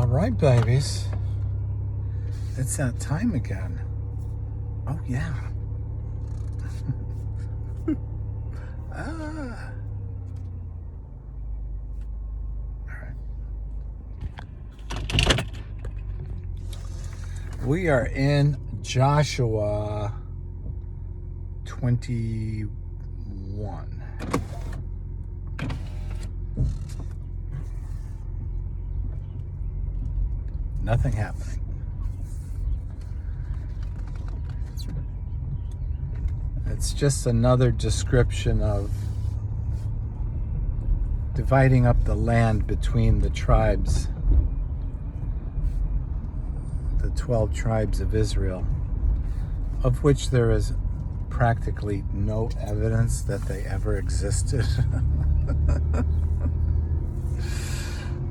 All right, babies. It's that time again. Oh, yeah. Ah. All right. We are in Joshua 21. Nothing happening. It's just another description of dividing up the land between the tribes, the 12 tribes of Israel, of which there is practically no evidence that they ever existed.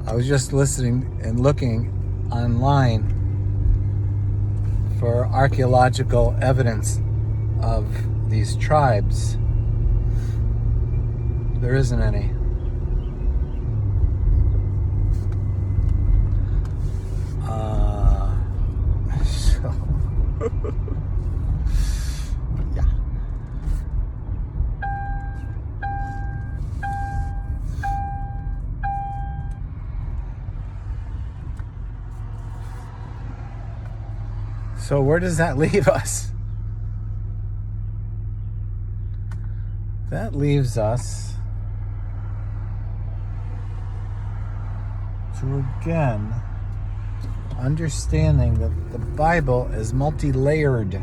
I was just listening and looking online for archaeological evidence of these tribes. There isn't any. So yeah. So where does that leave us? That leaves us to again understanding that the Bible is multi-layered.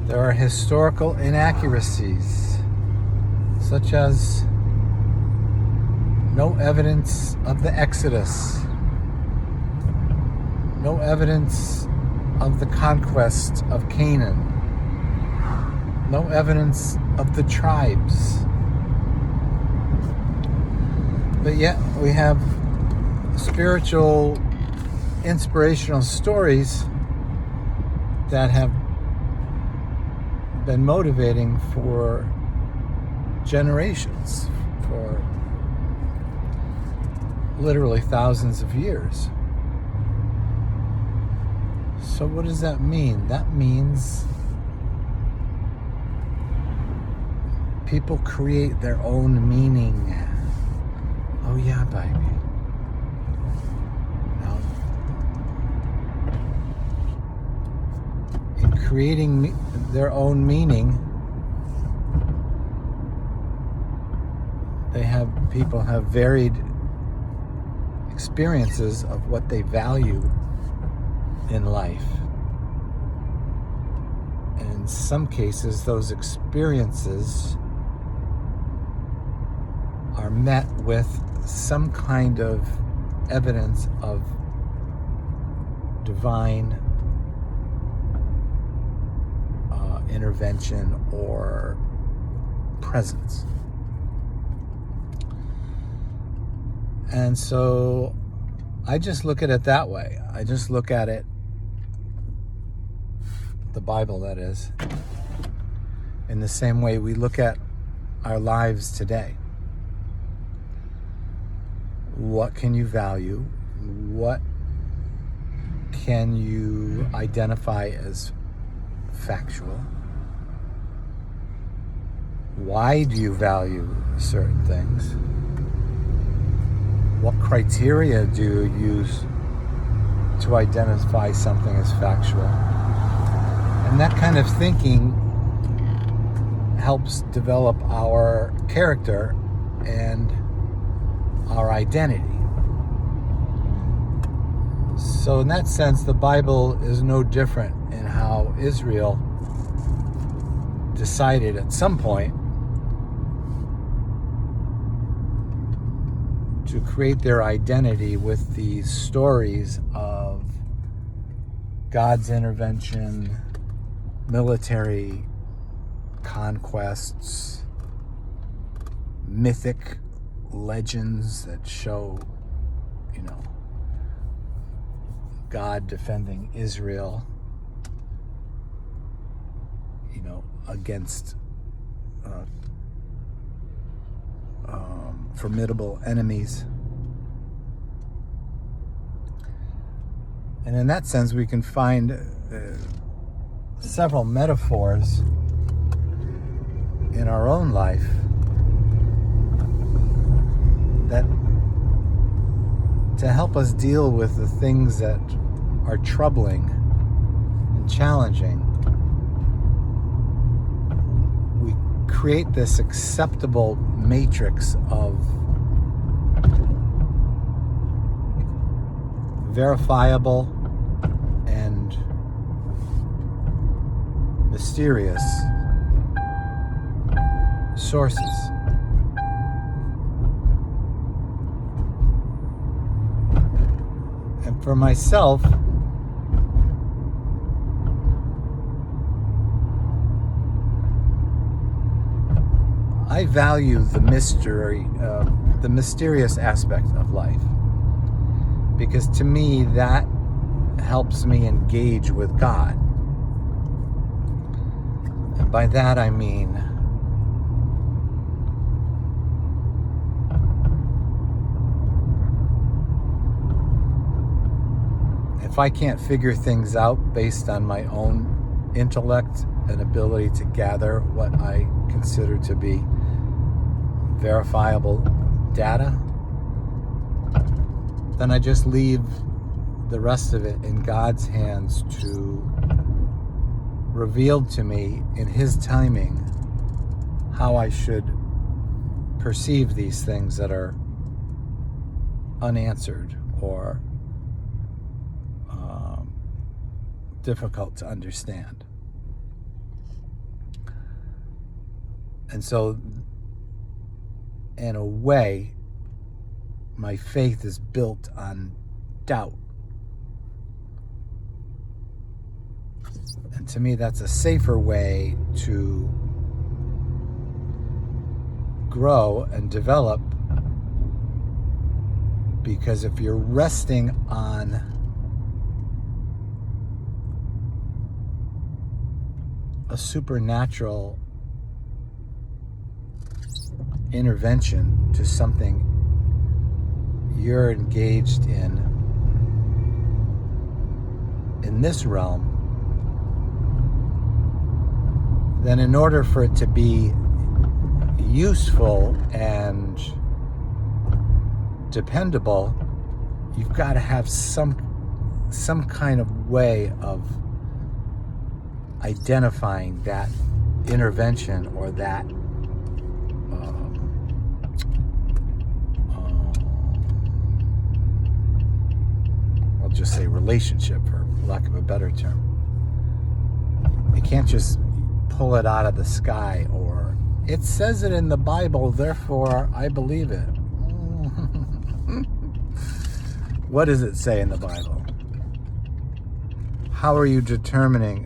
There are historical inaccuracies, such as no evidence of the Exodus, no evidence of the conquest of Canaan, no evidence of the tribes. But yet we have spiritual, inspirational stories that have been motivating for generations, for literally thousands of years. So what does that mean? That means people create their own meaning. Oh yeah, baby. In creating their own meaning, people have varied experiences of what they value in life. And in some cases, those experiences are met with some kind of evidence of divine intervention or presence. And so I just look at it that way. I just look at it, the Bible that is, in the same way we look at our lives today. What can you value? What can you identify as factual? Why do you value certain things? What criteria do you use to identify something as factual? And that kind of thinking helps develop our character and our identity. So in that sense, the Bible is no different in how Israel decided at some point to create their identity with these stories of God's intervention, military conquests, mythic legends that show, God defending Israel, against formidable enemies. And in that sense, we can find several metaphors in our own life that to help us deal with the things that are troubling and challenging. We create this acceptable matrix of verifiable and mysterious sources. And for myself, I value the mystery, the mysterious aspect of life, because to me that helps me engage with God. And by that I mean if I can't figure things out based on my own intellect and ability to gather what I consider to be verifiable data, then I just leave the rest of it in God's hands to reveal to me in His timing how I should perceive these things that are unanswered or difficult to understand. And so, in a way, my faith is built on doubt. And to me, that's a safer way to grow and develop, because if you're resting on a supernatural intervention to something you're engaged in this realm, then in order for it to be useful and dependable, you've got to have some kind of way of identifying that intervention or that I'll just say relationship, for lack of a better term. You can't just pull it out of the sky, or it says it in the Bible, therefore I believe it. What does it say in the Bible? How are you determining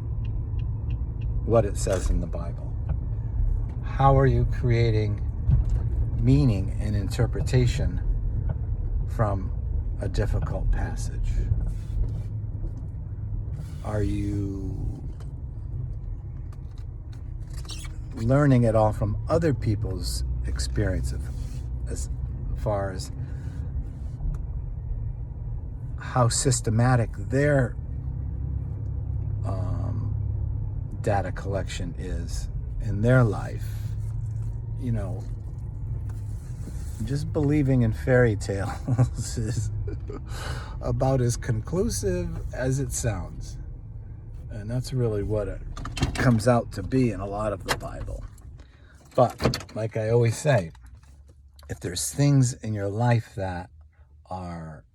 what it says in the Bible? How are you creating meaning and interpretation from a difficult passage? Are you learning it all from other people's experience as far as how systematic their data collection is in their life? You know, just believing in fairy tales is about as conclusive as it sounds. And that's really what it comes out to be in a lot of the Bible. But, like I always say, if there's things in your life that are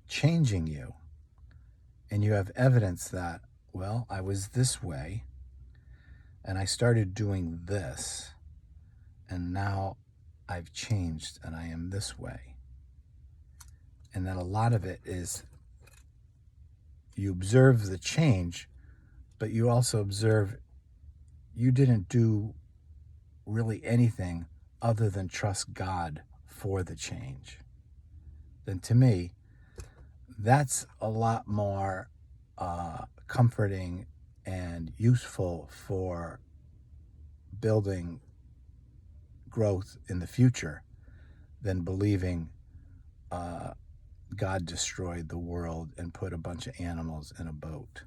changing you, and you have evidence that, well, I was this way, and I started doing this, and now I've changed, and I am this way. And that a lot of it is you observe the change, but you also observe you didn't do really anything other than trust God for the change. Then to me, that's a lot more comforting and useful for building growth in the future than believing God destroyed the world and put a bunch of animals in a boat.